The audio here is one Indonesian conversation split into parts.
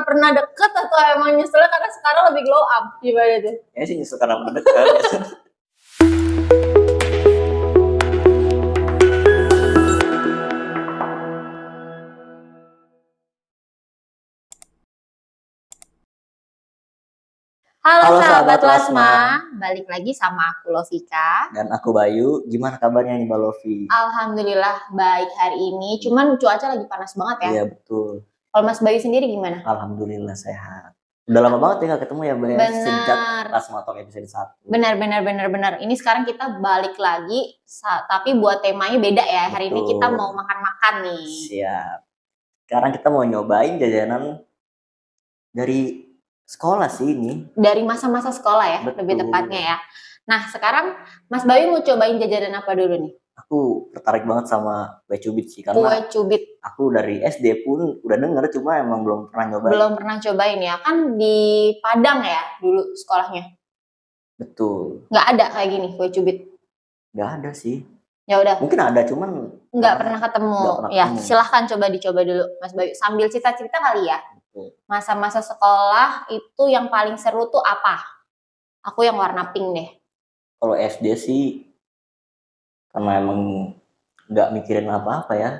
pernah deket atau emang nyeselnya karena sekarang lebih glow up? Gimana tuh? Ya sih nyesel karena pernah dekat. Halo sahabat Lasma, balik lagi sama aku Lovika. Dan aku Bayu, gimana kabarnya nih Mbak Lovi? Alhamdulillah baik hari ini, cuman cuaca lagi panas banget ya. Iya betul. Kalau Mas Bayu sendiri gimana? Alhamdulillah sehat. Udah lama banget ya gak ketemu ya Mbak ya? Sejak Lasma Talk episode 1. Benar. Ini sekarang kita balik lagi, tapi buat temanya beda ya. Hari ini kita mau makan-makan nih. Siap. Sekarang kita mau nyobain jajanan dari sekolah sih ini. Dari masa-masa sekolah ya, lebih tepatnya ya. Nah sekarang Mas Bayu mau cobain jajanan apa dulu nih? Aku tertarik banget sama kue cubit sih, karena kue cubit. Aku dari SD pun udah denger, cuma emang belum pernah nyobain. Belum pernah cobain ya, kan di Padang ya dulu sekolahnya. Betul. Nggak ada kayak gini kue cubit? Nggak ada sih. Ya udah. Mungkin ada, cuman nggak pernah ketemu. Ya silahkan dicoba dulu Mas Bayu, sambil cerita-cerita kali ya. Masa-masa sekolah itu yang paling seru tuh apa? Aku yang warna pink deh. Kalau SD sih, karena emang nggak mikirin apa-apa ya.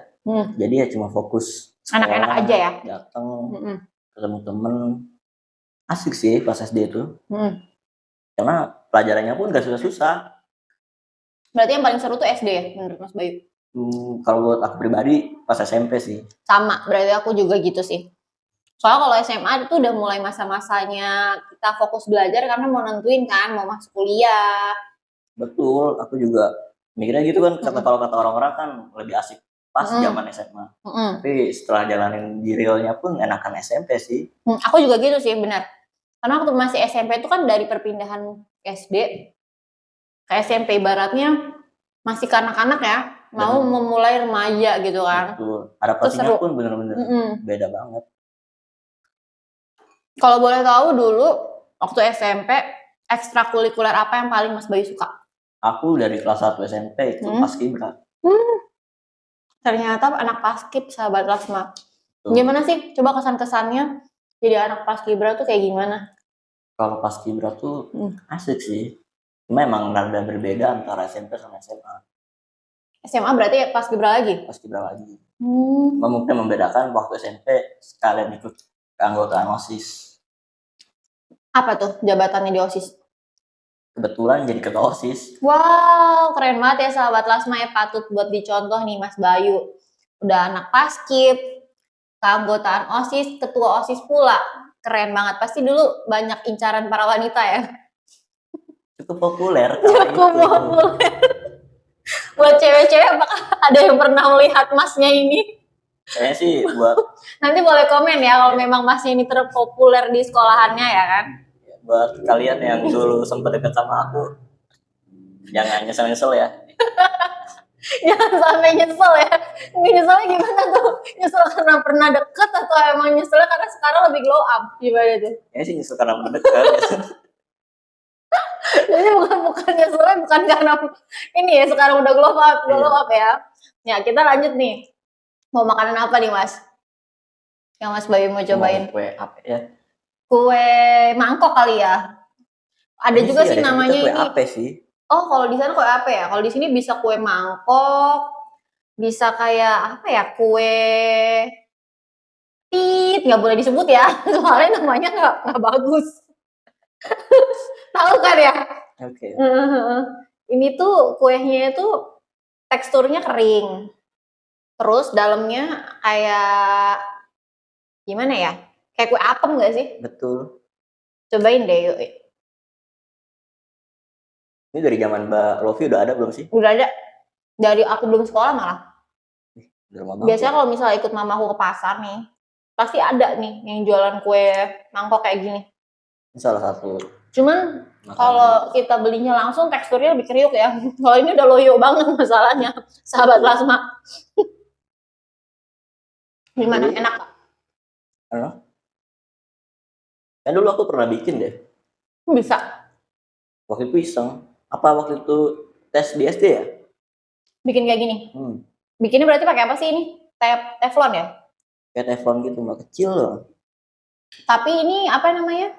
Jadi ya cuma fokus anak-anak aja ya. Datang, ketemu temen. Asik sih pas SD itu. Karena pelajarannya pun nggak susah-susah. Berarti yang paling seru tuh SD ya menurut Mas Bayu? Kalau buat aku pribadi pas SMP sih. Sama, berarti aku juga gitu sih. Soalnya kalau SMA itu udah mulai masa-masanya kita fokus belajar karena mau nentuin kan mau masuk kuliah. Betul, aku juga mikirnya gitu kan. Kalau kata orang-orang kan lebih asik pas zaman SMA. Tapi setelah jalanin di realnya pun enakan SMP sih. Aku juga gitu sih, benar. Karena waktu masih SMP itu kan dari perpindahan SD ke SMP, ibaratnya masih kanak-kanak ya, mau memulai remaja gitu kan. Betul. Adaptasinya pun bener-bener beda banget. Kalau boleh tahu dulu waktu SMP ekstrakurikuler apa yang paling Mas Bayu suka? Aku dari kelas 1 SMP ikut Paskibra. Ternyata anak Paskib, sahabat Lasma. Gimana sih? Coba kesan-kesannya jadi anak Paskibra tuh kayak gimana? Kalau Paskibra tuh asik sih. Memang rada berbeda antara SMP sama SMA. SMA berarti Paskibra lagi? Paskibra lagi. Mungkin membedakan waktu SMP sekalian ikut keanggotaan OSIS. Apa tuh jabatannya di OSIS? Kebetulan jadi ketua OSIS. Wow, keren banget ya sahabat Lasma ya, patut buat dicontoh nih Mas Bayu. Udah anak Paskib, keanggotaan OSIS, ketua OSIS pula. Keren banget, pasti dulu banyak incaran para wanita ya. Cukup populer. Buat cewek-cewek apakah ada yang pernah melihat masnya ini? Kayaknya sih buat nanti boleh komen ya kalau memang masnya ini terpopuler di sekolahannya ya kan. Buat kalian yang dulu sempat dekat sama aku, jangan nyesel-nyesel ya. Jangan sampai nyesel ya. Nyeselnya gimana tuh? Nyesel karena pernah deket atau emang nyeselnya karena sekarang lebih glow up? Gimana tuh? Ya sih nyesel karena pernah dekat. Jadi bukan nyeselnya bukan karena ini ya sekarang udah glow up ya. Ya kita lanjut nih. Mau makanan apa nih Mas? Yang Mas Bayu mau cobain? Kue apa ya? Kue mangkok kali ya. Ada ini juga sih namanya kue ini. Ape sih. Oh, kalau di sana kue apa ya? Kalau di sini bisa kue mangkok, bisa kayak apa ya? Kue tit, nggak boleh disebut ya, soalnya namanya nggak bagus. Tahu kan ya? Oke. Ini tuh kuenya itu teksturnya kering, terus dalamnya kayak gimana ya? Kayak kue apem nggak sih? Betul. Cobain deh yuk. Ini dari zaman Mbak Lovi udah ada belum sih? Udah ada. Dari aku belum sekolah malah. Biasanya kalau misalnya ikut mamaku ke pasar nih, pasti ada nih yang jualan kue mangkok kayak gini. Ini salah satu. Cuman kalau kita belinya langsung teksturnya lebih kriuk ya. Kalau ini udah loyo banget masalahnya, sahabat Lasma. Gimana? Enak gak? Enak. Kan dulu aku pernah bikin deh. Bisa? Waktu itu iseng. Apa waktu itu tes di SD ya? Bikin kayak gini? Bikinnya berarti pakai apa sih ini? Teflon ya? Kayak teflon gitu, Mbak, kecil loh. Tapi ini apa namanya?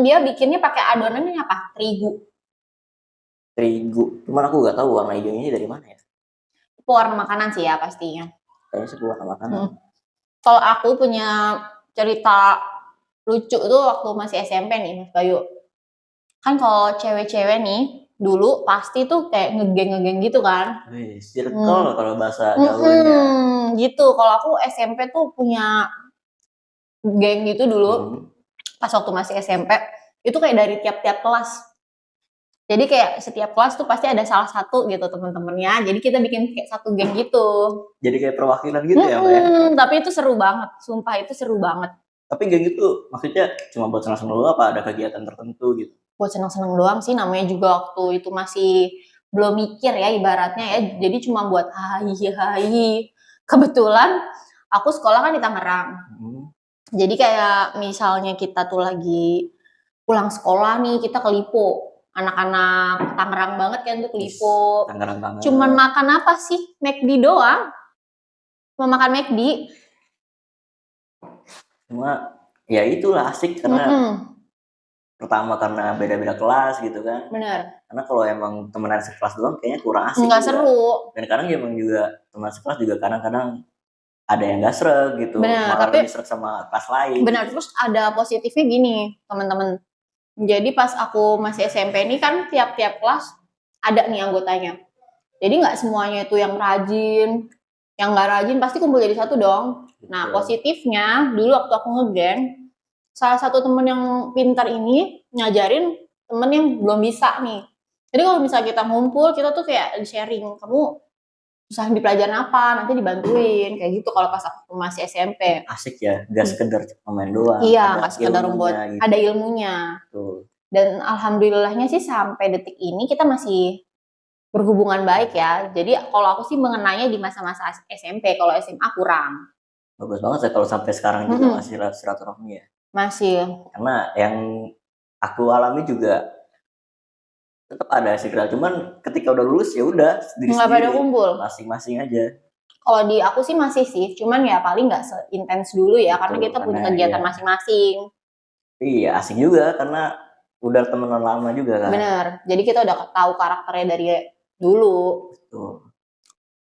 Dia bikinnya pakai adonannya apa? Terigu. Cuman aku nggak tahu warna hijaunya ini dari mana ya. Pewarna makanan sih ya pastinya. Kayaknya sih warna makanan. Kalau aku punya cerita lucu tuh waktu masih SMP nih Mas Bayu. Kan kalau cewek-cewek nih dulu pasti tuh kayak ngegeng gitu kan. Circle kalau bahasa gaulnya. Gitu. Kalau aku SMP tuh punya geng gitu dulu. Pas waktu masih SMP itu kayak dari tiap-tiap kelas. Jadi kayak setiap kelas tuh pasti ada salah satu gitu teman-temannya. Jadi kita bikin kayak satu geng gitu. Jadi kayak perwakilan gitu ya, Mbak ya? Tapi itu seru banget. Sumpah itu seru banget. Tapi geng itu maksudnya cuma buat senang-senang doang apa ada kegiatan tertentu gitu? Buat senang-senang doang sih, namanya juga waktu itu masih belum mikir ya ibaratnya ya. Jadi cuma buat hahi. Kebetulan aku sekolah kan di Tangerang. Jadi kayak misalnya kita tuh lagi pulang sekolah nih, kita ke Lipo. Anak-anak Tangerang banget kan tuh ke Lipo. Tangerang banget. Cuman makan apa sih? McD doang. Cuma makan McD. Cuma ya itulah asik karena pertama karena beda-beda kelas gitu kan. Bener. Karena kalau emang temenan sekelas doang kayaknya kurang asik. Nggak seru. Dan kadang emang juga teman sekelas juga kadang-kadang ada yang nggak sreg gitu. Bener, malah tapi lebih sreg sama kelas lain. Bener, terus ada positifnya gini teman-teman. Jadi pas aku masih SMP ini kan tiap-tiap kelas ada nih anggotanya. Jadi nggak semuanya itu yang rajin, yang nggak rajin pasti kumpul jadi satu dong. Nah positifnya dulu waktu aku ngegeng, salah satu temen yang pintar ini ngajarin temen yang belum bisa nih. Jadi kalau misalnya kita ngumpul, kita tuh kayak sharing, kamu susah di pelajaran apa, nanti dibantuin, kayak gitu kalau pas aku masih SMP. Asik ya, gak sekedar main doang. Iya, gak sekedar buat gitu. Ada ilmunya. Tuh. Dan alhamdulillahnya sih sampai detik ini kita masih berhubungan baik ya. Jadi kalau aku sih mengenanya di masa-masa SMP, kalau SMA kurang. Bagus banget ya kalau sampai sekarang juga masih silaturahmi ya. Masih. Karena yang aku alami juga tetap ada sih, cuman ketika udah lulus ya udah sendiri-sendiri. Nggak pada kumpul. Masing-masing aja. Kalau di aku sih masih sih, cuman ya paling nggak seintens dulu ya, karena kita punya kegiatan masing-masing. Iya, asing juga karena udah temenan lama juga kan. Bener, jadi kita udah tahu karakternya dari dulu. Betul.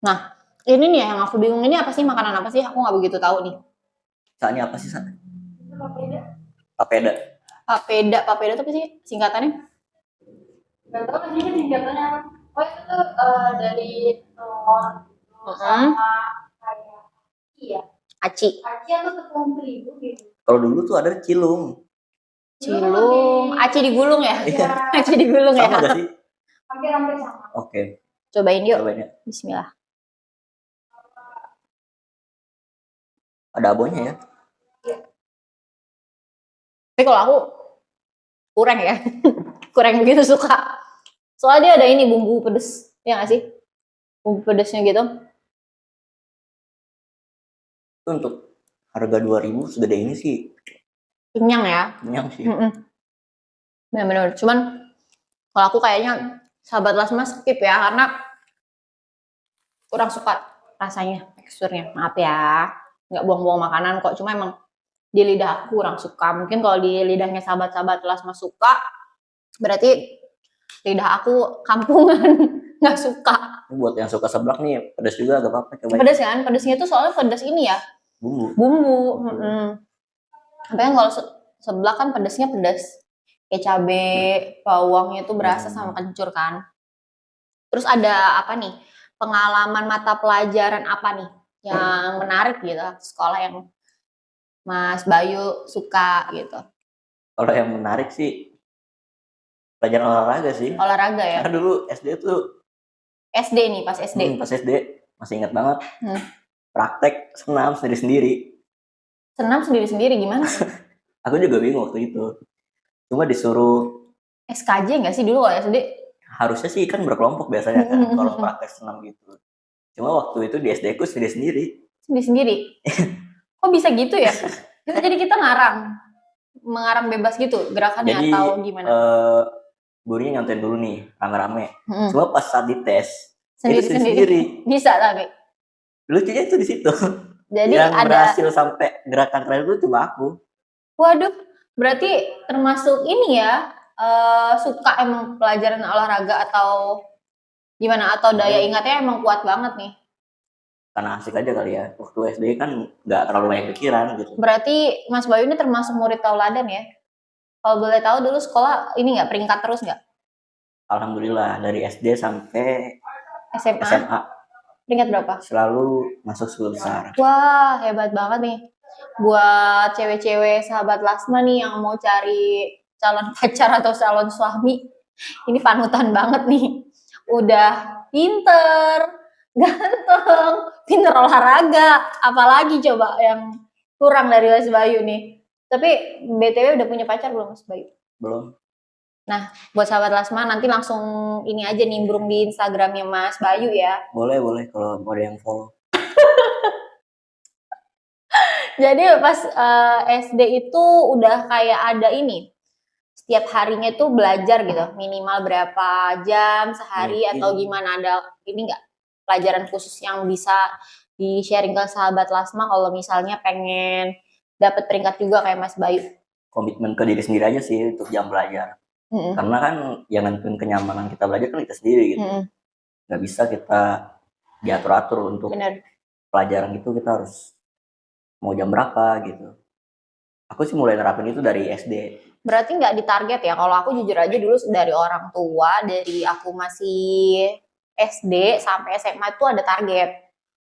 Nah, ini nih yang aku bingung, ini apa sih, makanan apa sih? Aku nggak begitu tahu nih. Saatnya apa sih, Sa? Papeda. Papeda itu apa sih singkatannya? Gak tau sih singkatannya apa. Oh itu tuh dari sama kayak aci ya. Aci atau tepung terigu gitu. Kalau dulu tuh ada cilung. Aci digulung ya? Iya. Aci digulung ya? Sama gak sih? Hampir sama. Oke. Cobain yuk. Bismillah. Ada abonya ya? Tapi kalau aku kurang ya. Kurang begitu suka. Soalnya dia ada ini bumbu pedes, ya nggak sih? Bumbu pedesnya gitu. Untuk harga 2.000 segede ini sih kenyang ya. Kenyang sih. Benar-benar. Cuman kalau aku kayaknya sahabat Lasma skip ya, karena kurang suka rasanya, teksturnya. Maaf ya, nggak buang-buang makanan kok. Cuma emang di lidah aku kurang suka. Mungkin kalau di lidahnya sahabat-sahabat Lasma suka, berarti lidah aku kampungan, nggak suka. Buat yang suka seblak nih, pedas juga gak apa-apa. Pedas kan? Pedasnya itu soalnya pedas ini ya. Bumbu. Tapi kan kalau seblak kan pedasnya pedas. Kayak cabe, bawangnya itu berasa sama kencur kan. Terus ada apa nih? Pengalaman mata pelajaran apa nih yang menarik gitu sekolah yang Mas Bayu suka gitu? Kalau yang menarik sih pelajaran olahraga sih. Olahraga ya? Karena dulu SD tuh. SD nih, pas SD. Pas SD, masih ingat banget. Praktek senam sendiri-sendiri. Senam sendiri-sendiri gimana? Aku juga bingung waktu itu. Cuma disuruh SKJ nggak sih dulu kalau SD? Harusnya sih kan berkelompok biasanya kan kalau praktek senam gitu. Cuma waktu itu di SD ku sendiri-sendiri. Sendiri-sendiri? Kok bisa gitu ya? Jadi kita mengarang bebas gitu gerakannya. Jadi, atau gimana? Gurunya nyontain dulu nih rame-rame. Cuma pas saat dites sendiri-sendiri. Bisa tapi. Lucunya itu di situ. Jadi Yang ada, berhasil sampai gerakan terakhir itu cuma aku. waduh, berarti termasuk ini ya, suka emang pelajaran olahraga atau gimana? Atau daya ingatnya emang kuat banget nih? Karena asik aja kali ya. Waktu SD kan nggak terlalu banyak pikiran gitu. Berarti Mas Bayu ini termasuk murid tauladan ya? Kalau boleh tahu dulu sekolah ini nggak peringkat terus nggak? Alhamdulillah dari SD sampai SMA? SMA Peringkat berapa? selalu masuk 10 besar. Wah, hebat banget nih. Buat cewek-cewek sahabat Lasma nih yang mau cari calon pacar atau calon suami, ini panutan banget nih. Udah pinter, ganteng, pinter olahraga, apalagi coba yang kurang dari Mas Bayu nih. Tapi BTW udah punya pacar belum Mas Bayu? Belum. Nah, buat sahabat Lasma nanti langsung ini aja nimbrung di Instagramnya Mas Bayu ya. Boleh kalau mau ada yang follow. Jadi pas SD itu udah kayak ada ini, setiap harinya tuh belajar gitu, minimal berapa jam sehari atau gimana, ada ini nggak pelajaran khusus yang bisa di-sharing ke sahabat Lasma kalau misalnya pengen dapat peringkat juga kayak Mas Bayu? Komitmen ke diri sendiri aja sih untuk jam belajar. Karena kan yang nentuin kenyamanan kita belajar kan kita sendiri gitu. Nggak bisa kita diatur-atur untuk pelajaran gitu, kita harus mau jam berapa gitu. Aku sih mulai nerapin itu dari SD. Berarti nggak ditarget ya? Kalau aku jujur aja dulu dari orang tua, dari aku masih SD sampai SMA itu ada target.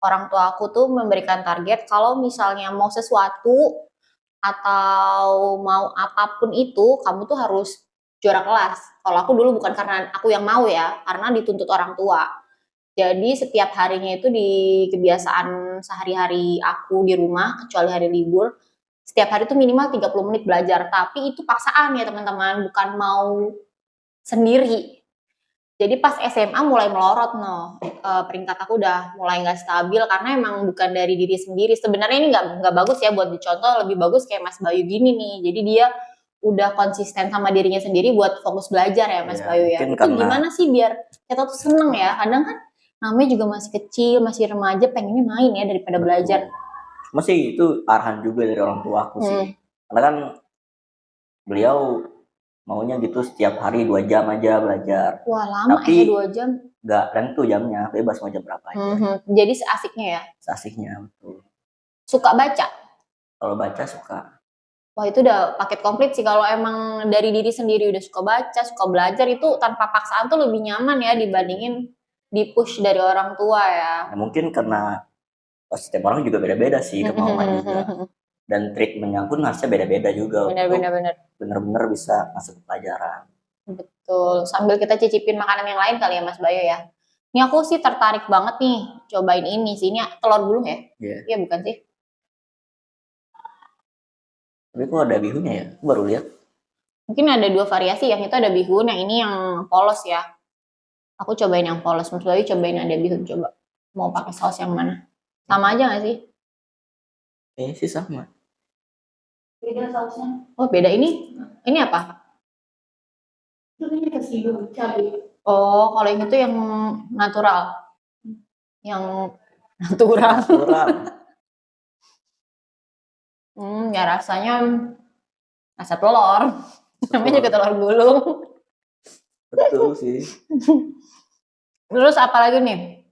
Orang tua aku tuh memberikan target kalau misalnya mau sesuatu atau mau apapun itu, kamu tuh harus juara kelas. Kalau aku dulu bukan karena aku yang mau ya, karena dituntut orang tua. Jadi setiap harinya itu di kebiasaan sehari-hari aku di rumah, kecuali hari libur, setiap hari itu minimal 30 menit belajar. Tapi itu paksaan ya teman-teman, bukan mau sendiri. Jadi pas SMA mulai melorot peringkat aku udah mulai nggak stabil karena emang bukan dari diri sendiri. Sebenarnya ini nggak bagus ya buat dicontoh, lebih bagus kayak Mas Bayu gini nih. Jadi dia udah konsisten sama dirinya sendiri buat fokus belajar ya Mas Bayu ya. Itu gimana sih biar kita tuh seneng ya? Kadang kan namanya juga masih kecil, masih remaja, pengennya main ya daripada belajar. Masih itu arahan juga dari orang tua aku sih. Karena kan beliau maunya gitu setiap hari 2 jam aja belajar. Wah lama ya 2 jam. Nggak tentu jamnya, bebas mau jam berapa aja. Jadi seasiknya ya? Seasiknya, betul. Suka baca? Kalau baca suka. Wah itu udah paket komplit sih, kalau emang dari diri sendiri udah suka baca, suka belajar, itu tanpa paksaan tuh lebih nyaman ya dibandingin di-push dari orang tua ya. Nah, mungkin karena setiap orang juga beda-beda sih kemauan juga. Dan treatmentnya pun harusnya beda-beda juga. Bener-bener bisa masuk ke pelajaran. Betul, sambil kita cicipin makanan yang lain kali ya Mas Bayu ya. Ini aku sih tertarik banget nih cobain ini sih, ini telur gulung ya? Iya bukan sih? Tapi kok ada bihunnya ya? Aku baru lihat. Mungkin ada 2 variasi, yang itu ada bihun, yang ini yang polos ya. Aku cobain yang polos, Mas Bayu cobain ada bihun, coba. Mau pakai saus yang mana? Sama aja gak sih? Sih sama. Beda sausnya. Oh beda, ini apa? Ini kesidu, cabai. Oh kalau yang itu yang natural. Yang natural. Ya rasanya rasa telur. Namanya juga telur gulung. Betul sih. Terus apalagi nih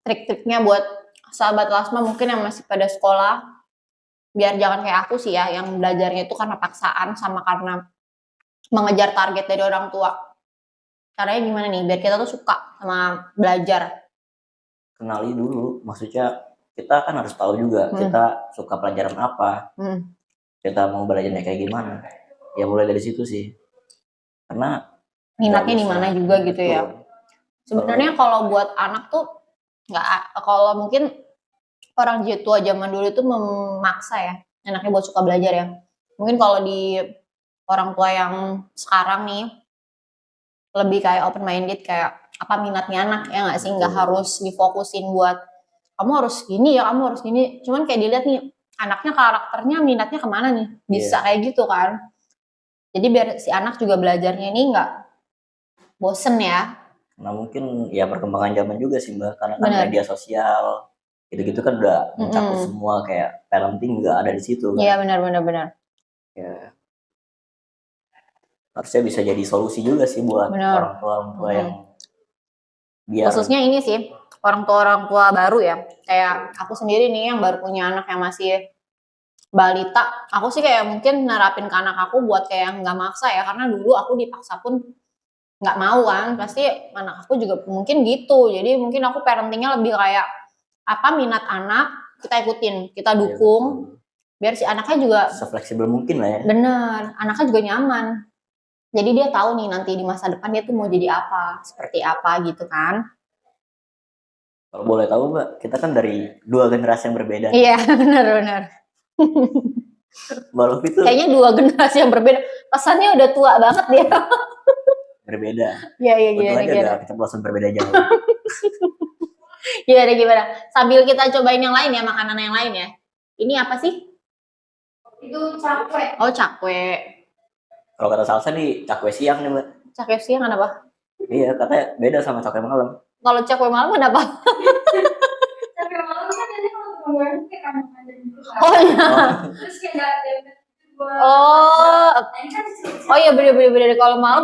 trik-triknya buat sahabat Lasma mungkin yang masih pada sekolah, biar jangan kayak aku sih ya, yang belajarnya itu karena paksaan sama karena mengejar target dari orang tua. Caranya gimana nih biar kita tuh suka sama belajar? Kenali dulu, maksudnya kita kan harus tahu juga kita suka pelajaran apa, kita mau belajarnya kayak gimana. Ya mulai dari situ sih, karena minatnya di mana juga gitu ya. Sebenarnya kalau buat anak tuh nggak, kalau mungkin orang tua zaman dulu itu memaksa ya anaknya buat suka belajar ya. Mungkin kalau di orang tua yang sekarang nih lebih kayak open minded, kayak apa minatnya anak ya nggak sih, nggak harus difokusin buat kamu harus gini ya, kamu harus gini. Cuman kayak dilihat nih anaknya karakternya minatnya kemana nih, bisa kayak gitu kan. Jadi biar si anak juga belajarnya ini nggak bosen ya. Nah mungkin ya perkembangan zaman juga sih Mbak, karena kan media sosial, gitu-gitu kan udah mencakup semua, kayak parenting nggak ada di situ kan. Iya benar. Ya. Harusnya bisa jadi solusi juga sih buat orang tua yang biar khususnya ini sih orang tua baru ya, kayak aku sendiri nih yang baru punya anak yang masih balita. Aku sih kayak mungkin nerapin ke anak aku buat kayak nggak maksa ya, karena dulu aku dipaksa pun nggak mau kan, pasti anak aku juga mungkin gitu. Jadi mungkin aku parentingnya lebih kayak apa minat anak kita ikutin, kita dukung, biar si anaknya juga sefleksibel mungkin lah ya. Bener, anaknya juga nyaman. Jadi dia tahu nih nanti di masa depan dia tuh mau jadi apa, seperti apa gitu kan. Kalau boleh tahu Mbak, kita kan dari 2 generasi yang berbeda. Iya, benar. Mbak Lofi tuh kayaknya 2 generasi yang berbeda. Pesannya udah tua banget dia. Berbeda. Iya, gimana. Kita bosan berbeda jauh. Gimana? Sambil kita cobain yang lain ya, makanan yang lain ya. Ini apa sih? Itu cakwe. Oh, cakwe. Kalau kata salsa nih, cakwe siang nih Mbak. Cakwe siang kenapa? Iya, katanya beda sama cakwe malam. Kalau cakwe malam kenapa? Cakwe malam kan jadi kalau keluar kayak kandang gitu kan. Oh iya. Terus kayak ada Oh iya bener. Kalau malam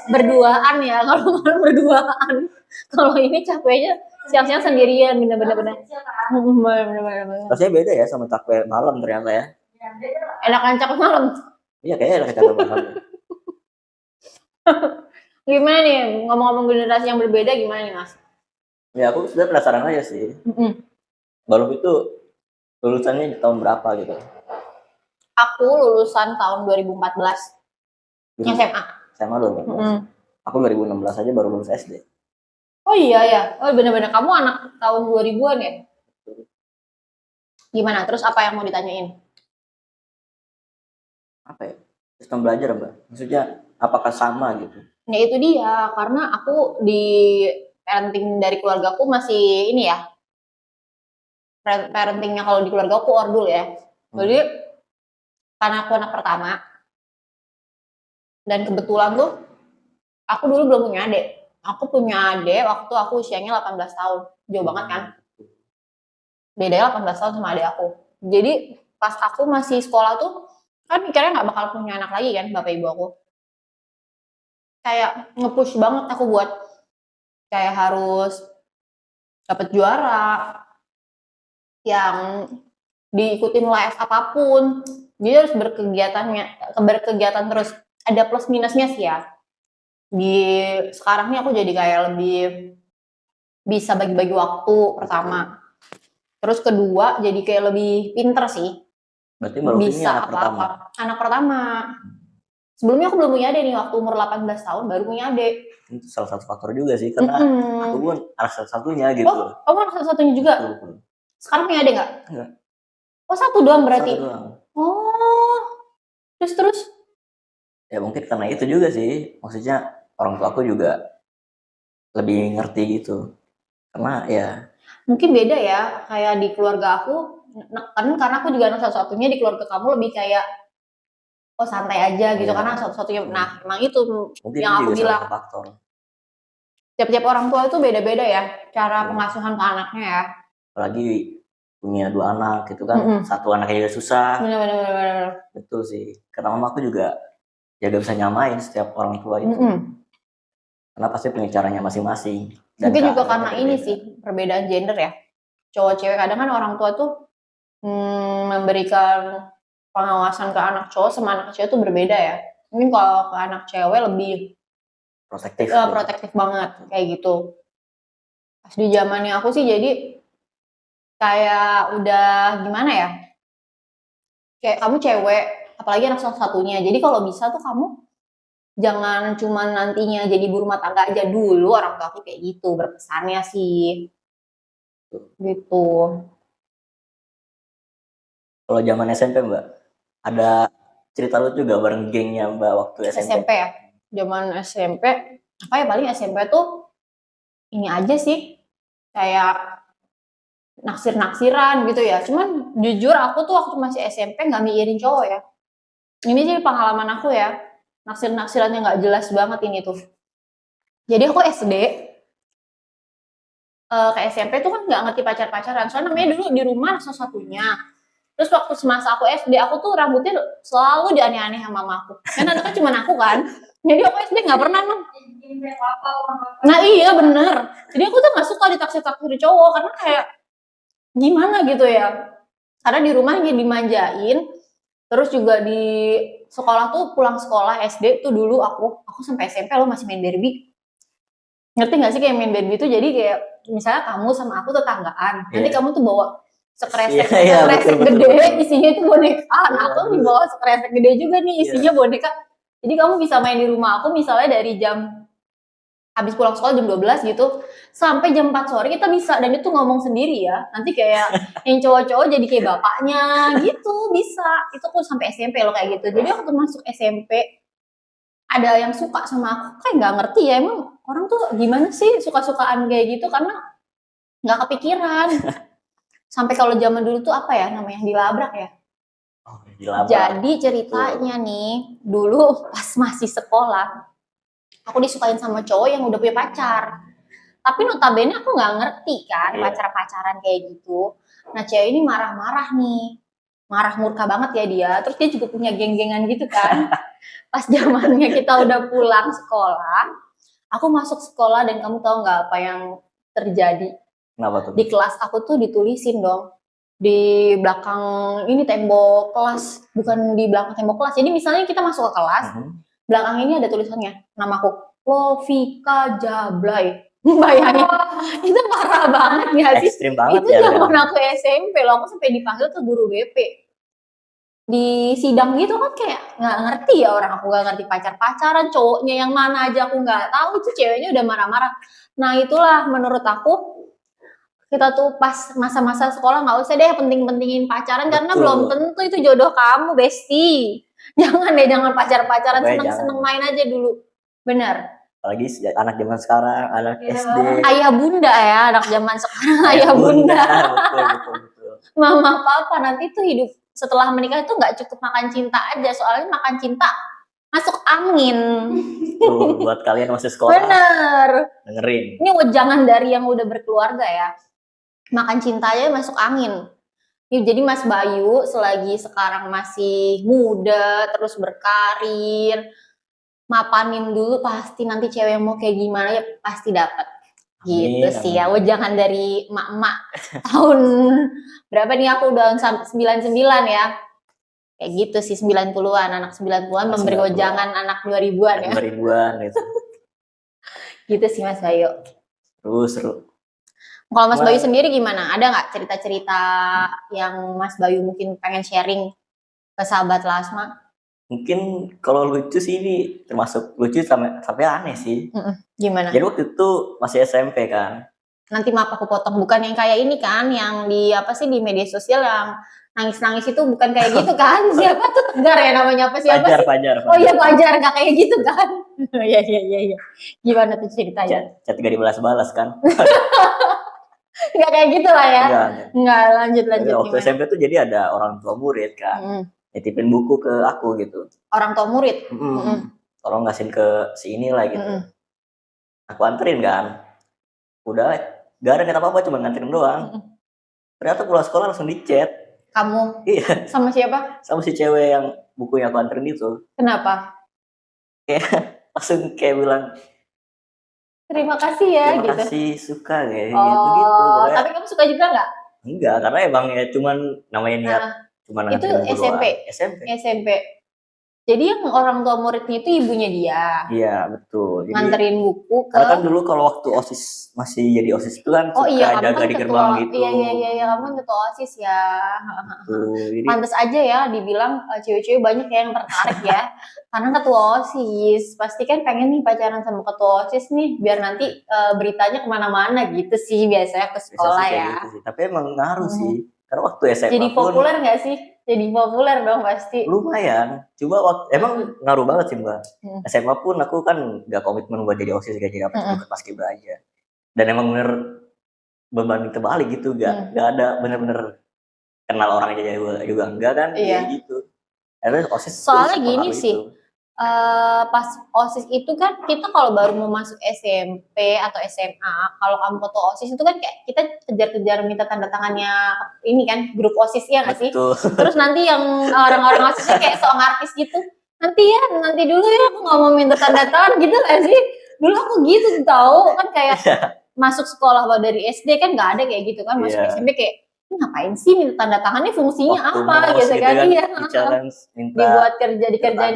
berduaan ya. Kalau malam berduaan. Kalau ini cakwenya siang-siang sendirian, bener. Bener. Rasanya beda ya sama cakwe malam ternyata ya. Enakan cakwe malam. Iya kayaknya enakan cakwe malam. Gimana nih ngomong-ngomong generasi yang berbeda gimana nih Mas? Ya aku sudah penasaran aja sih. Baru itu lulusannya di tahun berapa gitu? Aku lulusan tahun 2014. SMA. SMA 2014. Aku 2016 aja baru lulus SD. Oh iya ya. Oh bener-bener kamu anak tahun 2000-an ya? Gimana? Terus apa yang mau ditanyain? Apa ya? Sistem belajar Mbak. Maksudnya apakah sama gitu? Ya itu dia, karena aku di parenting dari keluarga aku masih ini ya. Parentingnya kalau di keluarga aku ordul ya. Jadi karena aku anak pertama dan kebetulan tuh aku dulu belum punya adik. Aku punya adik waktu aku usianya 18 tahun. Jauh banget kan? Bedanya 18 tahun sama adik aku. Jadi pas aku masih sekolah tuh kan mikirnya nggak bakal punya anak lagi kan bapak ibu aku. Kayak nge-push banget aku buat kayak harus dapat juara yang diikutin les apapun. Jadi harus berkegiatan terus. Ada plus minusnya sih ya. Di sekarang nih aku jadi kayak lebih bisa bagi-bagi waktu pertama. Terus kedua jadi kayak lebih pinter sih. Berarti baru bisa anak pertama. Anak pertama. Sebelumnya aku belum punya adik nih, waktu umur 18 tahun baru punya adik. Itu salah satu faktor juga sih, karena aku pun anak satu-satunya gitu. Oh, kamu anak satu-satunya juga? Betul. Sekarang punya adik nggak? Enggak. Oh, satu doang berarti? Satu doang. Oh, terus? Ya mungkin karena itu juga sih, maksudnya orang tua aku juga lebih ngerti gitu. Karena ya mungkin beda ya, kayak di keluarga aku, kan karena aku juga anak satu-satunya, di keluarga kamu lebih kayak oh santai aja gitu, karena satu-satunya. Nah emang itu mungkin yang aku bilang, faktor. Tiap-tiap orang tua itu beda-beda ya cara pengasuhan ke anaknya ya. Apalagi punya 2 anak gitu kan, satu anaknya juga susah. Bener. Betul sih, karena mama aku juga ya gak bisa nyamain setiap orang tua itu. Karena pasti punya caranya masing-masing. Mungkin juga karena ini sih perbedaan gender ya. Cowok cewek kadang kan orang tua tuh memberikan pengawasan ke anak cowok sama anak cewek tuh berbeda ya. Mungkin kalau ke anak cewek lebih protektif banget kayak gitu. Pas di zamannya aku sih jadi kayak udah gimana ya? Kayak kamu cewek, apalagi anak satu-satunya. Jadi kalau bisa tuh kamu jangan cuma nantinya jadi ibu rumah tangga aja dulu, orang tua aku kayak gitu berpesannya sih. Gitu. Kalau zaman SMP Mbak, ada cerita lucu gak bareng gengnya Mbak waktu SMP? SMP ya? Zaman SMP, apa ya paling SMP tuh ini aja sih, kayak naksir-naksiran gitu ya. Cuman jujur aku tuh waktu masih SMP nggak mikirin cowok ya. Ini sih pengalaman aku ya, naksir-naksirannya nggak jelas banget ini tuh. Jadi aku SD, ke SMP tuh kan nggak ngerti pacaran. Soalnya namanya dulu di rumah satu-satunya. Terus waktu semasa aku SD, aku tuh rambutnya selalu dianeh-aneh sama mamaku. Kan anaknya cuma aku kan. Jadi aku SD nggak pernah Nah iya bener. Jadi aku tuh nggak suka ditaksir-taksir cowok karena kayak gimana gitu ya. Karena di rumahnya dimanjain. Terus juga di sekolah tuh pulang sekolah SD tuh dulu aku sampai SMP lo masih main Barbie. Ngerti nggak sih kayak main Barbie itu jadi kayak misalnya kamu sama aku tetanggaan. Nanti kamu tuh bawa sekresek gede, isinya itu boneka. Nah, aku dibawa sekresek gede juga nih, isinya boneka. Jadi kamu bisa main di rumah aku misalnya dari jam habis pulang sekolah jam 12 gitu sampai jam 4 sore kita bisa, dan itu ngomong sendiri ya. Nanti kayak yang cowok-cowok jadi kayak bapaknya gitu, bisa. Itu aku sampai SMP loh kayak gitu. Jadi waktu masuk SMP ada yang suka sama aku, kayak nggak ngerti ya emang orang tuh gimana sih suka-sukaan kayak gitu, karena nggak kepikiran. Sampai kalau zaman dulu tuh apa ya namanya, dilabrak ya. Jadi ceritanya nih, dulu pas masih sekolah, aku disukain sama cowok yang udah punya pacar. Tapi notabene aku nggak ngerti kan pacar-pacaran kayak gitu. Nah cewek ini marah-marah nih, marah murka banget ya dia. Terus dia juga punya geng-gengan gitu kan. Pas zamannya kita udah pulang sekolah, aku masuk sekolah dan kamu tahu nggak apa yang terjadi? Kenapa tuh? Di kelas aku tuh ditulisin dong di belakang ini tembok kelas, bukan di belakang tembok kelas. Jadi misalnya kita masuk ke kelas, belakang ini ada tulisannya namaku, Lovika Jablay. Bayangin, itu parah banget ya sih. Ekstrim banget itu zaman aku SMP loh, aku sampai dipanggil ke guru BP di sidang gitu kan, kayak nggak ngerti ya orang, aku nggak ngerti pacaran cowoknya yang mana aja aku nggak tahu, itu ceweknya udah marah-marah. Nah itulah menurut aku kita tuh pas masa-masa sekolah nggak usah deh penting-pentingin pacaran. Betul. Karena belum tentu itu jodoh kamu, Besti. Jangan deh, jangan pacaran-pacaran, seneng-seneng main aja dulu. Bener. Apalagi anak zaman sekarang, anak SD. Ayah bunda ya, anak zaman sekarang ayah bunda. Betul. Mama papa nanti tuh hidup setelah menikah itu nggak cukup makan cinta aja, soalnya makan cinta masuk angin. Tuh, buat kalian masih sekolah. Bener. Dengerin. Ini jangan dari yang udah berkeluarga ya. Makan cinta aja masuk angin. Jadi Mas Bayu selagi sekarang masih muda, terus berkarir, mapanin dulu, pasti nanti cewek yang mau kayak gimana ya pasti dapat. Gitu sih ya. Jangan dari emak-emak tahun berapa nih, aku udah 99 ya. Kayak gitu sih, 90-an, anak 90-an memberi wejangan anak 2000-an ya. 2000-an gitu. Gitu sih Mas Bayu. Seru. Kalau Mas Bayu sendiri gimana? Ada nggak cerita-cerita yang Mas Bayu mungkin pengen sharing ke sahabat Lasma? Mungkin kalau lucu sih ini termasuk lucu sampai aneh sih. Gimana? Jadi waktu itu masih SMP kan. Nanti maaf aku potong, bukan yang kayak ini kan, yang di apa sih di media sosial yang nangis-nangis itu, bukan kayak gitu kan? Siapa tuh, Tegar ya namanya, apa siapa sih? Fajar. Oh iya Fajar, nggak kayak gitu kan? Iya. Gimana tuh ceritanya? Chat gak dibalas-balas kan? Nggak kayak gitu lah ya. Nggak, lanjut. Waktu SMP tuh jadi ada orang tua murid kan, nitipin buku ke aku gitu. Orang tua murid? Tolong ngasihin ke si inilah gitu. Aku anterin kan. Udah, gak ada kata apa-apa, cuma nganterin doang. Ternyata pulang sekolah langsung di chat. Kamu? Iya. Sama siapa? Sama si cewek yang bukunya aku anterin itu. Kenapa? Kayak langsung kayak bilang, terima kasih ya, terima gitu. kasih, suka kayak gitu. Tapi kamu suka juga nggak? Enggak, karena emang ya cuman namanya niat, cuman itu SMP. Jadi yang orang tua muridnya itu ibunya dia. Iya, betul. Jadi, nganterin buku ke. Karena kan dulu kalau waktu OSIS masih jadi OSIS itu kan suka jaga di gerbang gitu. Iya, kamu kan ketua OSIS ya. Pantes aja ya dibilang cewek-cewek banyak yang tertarik ya. Karena ketua OSIS pasti kan pengen nih pacaran sama ketua OSIS nih, biar nanti beritanya kemana-mana gitu sih biasanya ke sekolah ya. Gitu sih. Tapi emang ngaruh sih. Karena waktu SMA jadi populer nggak sih? Jadi populer dong pasti. Lumayan. Coba emang ngaruh banget sih Mbak. SMA pun aku kan nggak komitmen buat jadi OSIS, gak jadi apa, ikut paskibra aja. Dan emang bener berbanding terbalik gitu, gak ada bener-bener kenal orang aja juga enggak kan? Iya. Gitu. Akhirnya OSIS soalnya gini sih, Pas OSIS itu kan kita kalau baru mau masuk SMP atau SMA, kalau kamu ketua OSIS itu kan kayak kita kejar-kejar minta tanda tangannya ini kan grup OSIS ya nggak sih? Betul. Terus nanti yang orang-orang OSISnya kayak sok artis gitu. Nanti dulu ya aku nggak mau minta tanda tangan gitu nggak sih? Dulu aku gitu tahu kan kayak masuk sekolah dari SD kan nggak ada kayak gitu kan, masuk SMP kayak ngapain sih minta tanda tangannya, fungsinya apa gitu kan, iya dibuat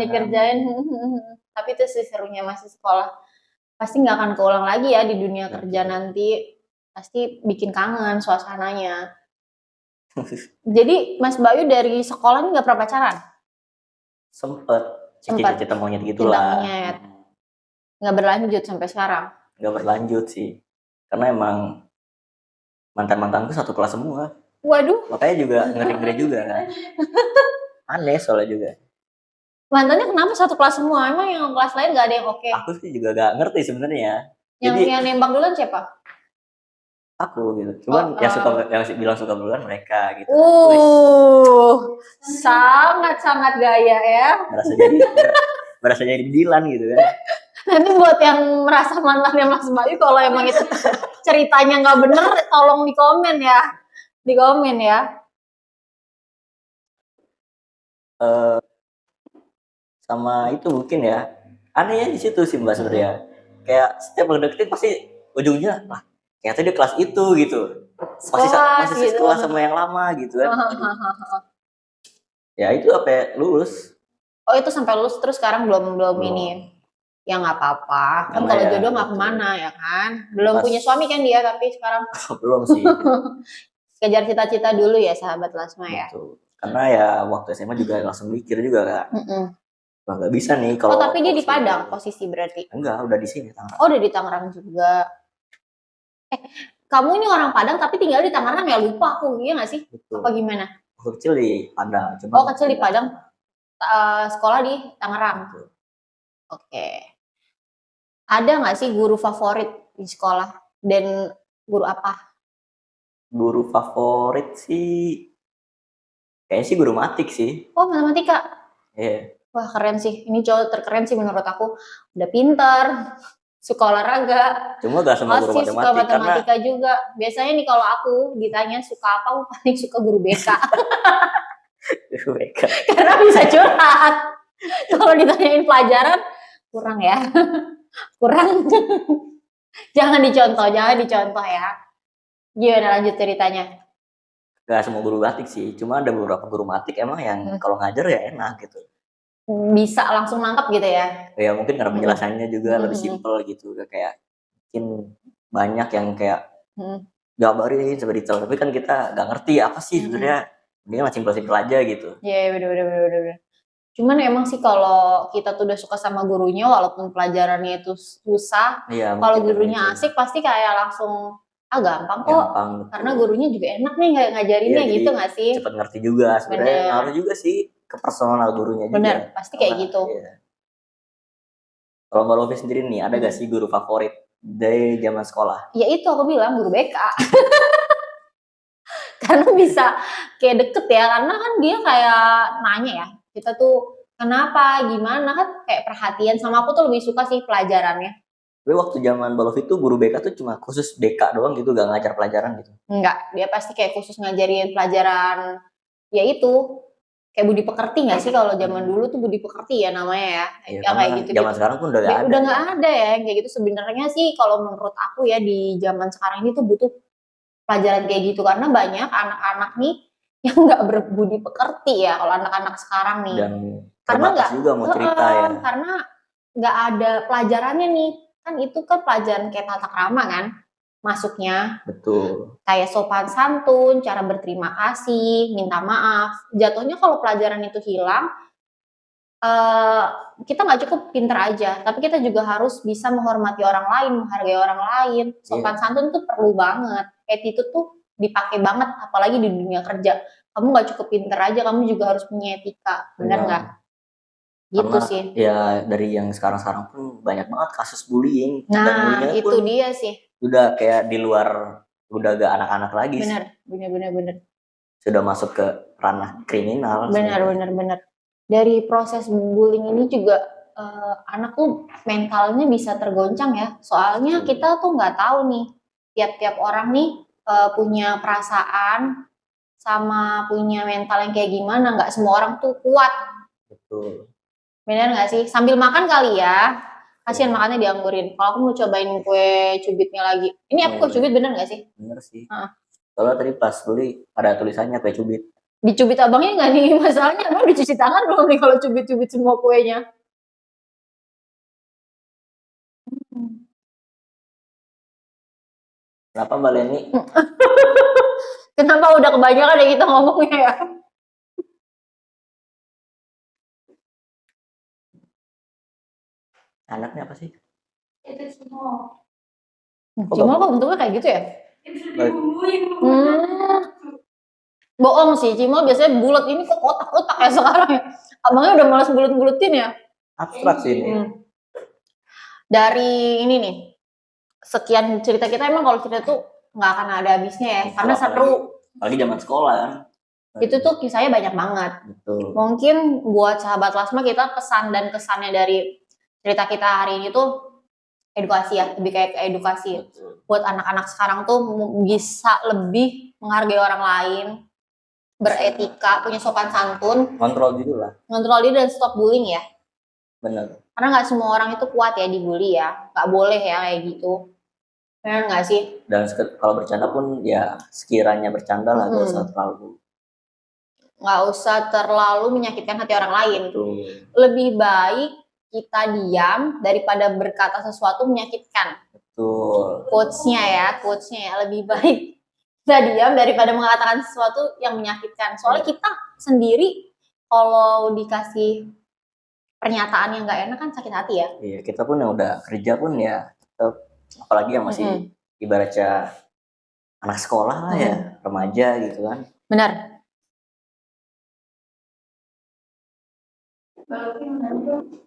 dikerjain. Tapi itu sih serunya masih sekolah, pasti nggak akan keulang lagi ya di dunia kerja nanti, pasti bikin kangen suasananya. Jadi Mas Bayu dari sekolah nggak pernah pacaran? Sempet cita-cita monyet gitulah, nggak berlanjut sampai sekarang? Nggak berlanjut sih, karena emang mantanku satu kelas semua. Waduh. Makanya juga ngeri-ngeri juga kan. Aneh soalnya juga. Mantannya kenapa satu kelas semua? Emang yang kelas lain gak ada yang oke? Aku sih juga gak ngerti sebenarnya. Yang nembak duluan siapa? Aku gitu. Cuman yang bilang suka duluan mereka gitu. Sangat gaya ya. Berasa jadi Dilan gitu kan. Nanti buat yang merasa mantannya Mas Bayu, kalau emang itu ceritanya nggak bener, tolong di komen ya. Sama itu mungkin ya, anehnya di situ sih Mbak sebenarnya. Kayak setiap ngedeketin pasti ujungnya lah ternyata dia kelas itu gitu. Masih gitu. Sekolah sama yang lama gitu kan. Ya itu sampai lulus. Oh itu sampai lulus, terus sekarang belum ini. Ya nggak apa-apa, kan kalau jodoh nggak kemana ya kan. Belum punya suami kan dia, tapi sekarang belum sih. Kejar cita-cita dulu ya sahabat Lasma ya. Betul. Karena ya waktu SMA juga langsung mikir juga kan. Wah, nggak bisa nih kalau. Oh tapi dia di Padang posisi berarti? Enggak, udah di sini Tangerang. Oh udah di Tangerang juga. Kamu ini orang Padang tapi tinggal di Tangerang ya, lupa aku, iya nggak sih? Betul. Apa gimana? Aku kecil di Padang. Kecil di Padang, sekolah di Tangerang. Oke. Ada nggak sih guru favorit di sekolah, dan guru apa? Guru favorit sih, kayaknya sih guru matik sih. Oh matematika? Iya. Wah keren sih, ini cowok terkeren sih menurut aku. Udah pintar, suka olahraga. Cuma gak semua guru matematika. Suka matematika karena juga. Biasanya nih kalau aku ditanya suka apa, aku paling suka guru BK. Guru BK. Karena bisa curhat. Kalau ditanyain pelajaran, kurang ya. Kurang. Jangan dicontoh ya. Gimana lanjut ceritanya? Gak semua guru matik sih, cuma ada beberapa guru matik emang yang kalau ngajar ya enak gitu. Bisa langsung nangkep gitu ya? Ya mungkin karena penjelasannya juga lebih simpel gitu, kayak mungkin banyak yang kayak gambarin sampai detail, tapi kan kita gak ngerti apa sih sebenarnya, dia mah simpel-simpel aja gitu. Iya bener. Cuman emang sih kalau kita tuh udah suka sama gurunya, walaupun pelajarannya itu susah, kalau gurunya asik pasti kayak langsung gampang kok. Karena gurunya juga enak nih ngajarinnya gitu nggak sih? Cepet ngerti juga sebenarnya, ngaruh juga sih ke personal gurunya juga. Bener, pasti kayak gitu. Iya. Kalau Mbak Lofi sendiri nih, ada gak sih guru favorit dari zaman sekolah? Ya itu aku bilang guru BK. Karena bisa kayak deket ya, karena kan dia kayak nanya ya, kita tuh kenapa, gimana, kan kayak perhatian. Sama aku tuh lebih suka sih pelajarannya. Tapi waktu zaman Mbak Lofi tuh guru BK tuh cuma khusus BK doang gitu, gak ngajar pelajaran gitu? Enggak, dia pasti kayak khusus ngajarin pelajaran, ya itu kayak budi pekerti nggak sih, kalau zaman dulu tuh budi pekerti ya namanya ya, kayak gitu. Zaman sekarang pun udah nggak ada ya kayak gitu. Sebenarnya sih kalau menurut aku ya di zaman sekarang ini tuh butuh pelajaran kayak gitu, karena banyak anak-anak nih yang nggak berbudi pekerti ya kalau anak-anak sekarang nih. Dan karena nggak juga mau cerita ya. Karena nggak ada pelajarannya nih, kan itu kan pelajaran kayak tata krama kan masuknya. Betul. Kayak sopan santun, cara berterima kasih, minta maaf. Jatuhnya kalau pelajaran itu hilang, kita nggak cukup pinter aja, tapi kita juga harus bisa menghormati orang lain, menghargai orang lain. Sopan santun tuh perlu banget. Attitude tuh dipakai banget, apalagi di dunia kerja. Kamu nggak cukup pinter aja, kamu juga harus punya etika, benar nggak? Gitu karena, sih. Ya dari yang sekarang pun banyak banget kasus bullying. Nah dan itu dia sih. Udah kayak di luar, udah gak anak-anak lagi. Bener. Sudah masuk ke ranah kriminal. Bener. Dari proses bullying ini juga anak tuh mentalnya bisa tergoncang ya. Soalnya kita tuh nggak tahu nih, tiap-tiap orang nih punya perasaan sama punya mental yang kayak gimana. Nggak semua orang tuh kuat. Betul. Bener nggak sih? Sambil makan kali ya. Kasihan makannya dianggurin. Kalau aku mau cobain kue cubitnya lagi. Ini aku kue cubit bener nggak sih? Bener sih. Soalnya tadi pas beli ada tulisannya kue cubit. Dicubit abangnya nggak nih? Masalahnya abang dicuci tangan belum nih kalau cubit-cubit semua kuenya. Kenapa Mbak Leni? Kenapa udah kebanyakan ya kita ngomongnya ya? Anaknya apa sih? Itu cimol. Cimol kok bentuknya kayak gitu ya? Itu dibumbuin. Bohong sih, cimol biasanya bulat, ini kok kotak-kotak ya sekarang ya. Abangnya udah malas bulut-bulutin ya. Abstrak sih ini. Dari ini nih, sekian cerita kita emang kalau cerita tuh nggak akan ada habisnya ya, karena seru. Apalagi zaman sekolah kan. Itu tuh kisahnya banyak banget. Betul. Mungkin buat sahabat Lasma kita pesan dan kesannya dari cerita kita hari ini tuh edukasi ya, lebih kayak edukasi. Betul. Buat anak-anak sekarang tuh bisa lebih menghargai orang lain, beretika, punya sopan santun, kontrol diri lah. Kontrol diri dan stop bullying ya. Benar. Karena nggak semua orang itu kuat ya dibully ya, nggak boleh ya kayak gitu. Benar nggak sih? Dan kalau bercanda pun ya sekiranya bercanda lah, nggak usah terlalu menyakitkan hati orang lain. Betul. Lebih baik kita diam daripada berkata sesuatu menyakitkan. Betul. Quotes-nya ya, lebih baik kita diam daripada mengatakan sesuatu yang menyakitkan. Soalnya kita sendiri kalau dikasih pernyataan yang nggak enak kan sakit hati ya. Iya, kita pun yang udah kerja pun ya tetap, apalagi yang masih ibaratnya anak sekolah lah ya, remaja gitu kan. Benar.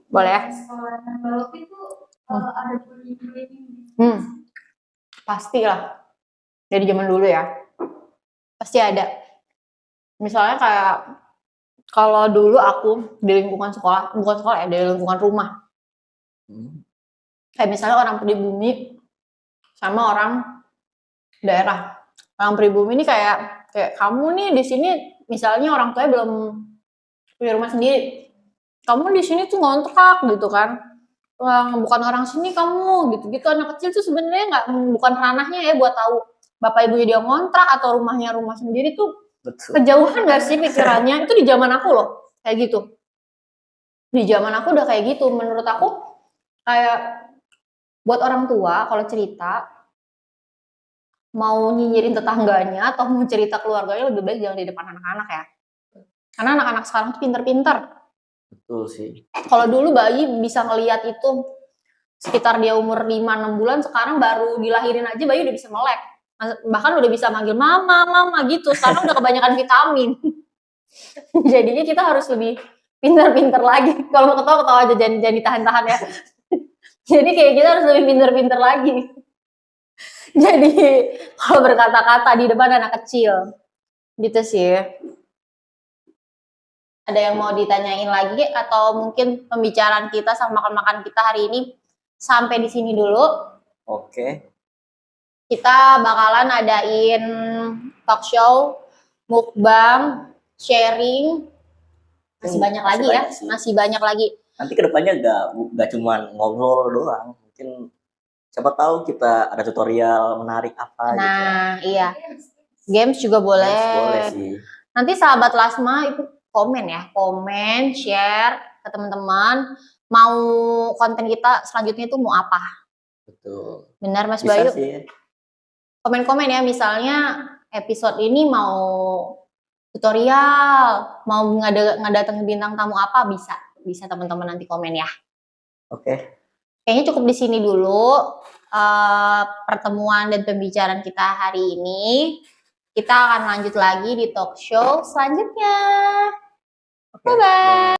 Boleh ya? Balok itu ada bullying. Pasti lah. Dari zaman dulu ya. Pasti ada. Misalnya kayak kalau dulu aku di lingkungan sekolah, bukan sekolah ya, di lingkungan rumah. Kayak misalnya orang pribumi sama orang daerah. Orang pribumi ini kayak kamu nih di sini misalnya orang tuanya belum punya rumah sendiri. Kamu di sini tuh ngontrak gitu kan. Bukan orang sini kamu gitu-gitu. Anak kecil tuh sebenarnya bukan ranahnya ya buat tahu bapak ibunya dia ngontrak atau rumahnya rumah sendiri tuh. Betul. Kejauhan gak sih pikirannya? Itu di zaman aku loh, kayak gitu. Di zaman aku udah kayak gitu. Menurut aku, kayak buat orang tua kalau cerita, mau nyinyirin tetangganya atau mau cerita keluarganya lebih baik jangan di depan anak-anak ya. Karena anak-anak sekarang tuh pinter-pinter. Betul sih. Kalau dulu bayi bisa ngelihat itu sekitar dia umur 5-6 bulan, sekarang baru dilahirin aja bayi udah bisa melek. Bahkan udah bisa manggil mama gitu, sekarang udah kebanyakan vitamin. Jadinya kita harus lebih pinter-pinter lagi. Kalau mau ketawa aja, jangan ditahan-tahan ya. Jadi kayak kita harus lebih pinter-pinter lagi. Jadi kalau berkata-kata di depan anak kecil, gitu sih. Ada yang mau ditanyain lagi atau mungkin pembicaraan kita sama makan-makan kita hari ini sampai di sini dulu. Oke. Kita bakalan adain talk show, mukbang, sharing, masih banyak lagi ya, masih banyak lagi. Nanti kedepannya nggak cuma ngobrol doang, mungkin siapa tahu kita ada tutorial menarik apa. Nah, gitu. Iya, games juga boleh. Boleh sih. Nanti sahabat Lasma itu komen, share ke teman-teman. Mau konten kita selanjutnya itu mau apa? Betul. Benar Mas Bayu? Sih. Komen-komen ya, misalnya episode ini mau tutorial, mau ngedatengin bintang tamu apa, bisa teman-teman nanti komen ya. Oke. Kayaknya cukup di sini dulu pertemuan dan pembicaraan kita hari ini. Kita akan lanjut lagi di talk show selanjutnya. Bye-bye.